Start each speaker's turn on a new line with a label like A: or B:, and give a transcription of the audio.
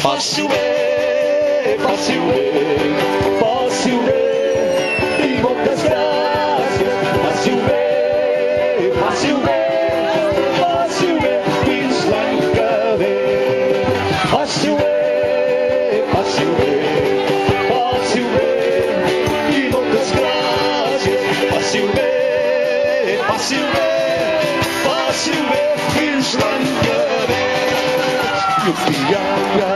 A: Fácil ver, e muitas graças. Fácil ver, fins l'encader. Fácil ver, e muitas graças. Fácil ver, fins l'encader. Yupi-ya-ya.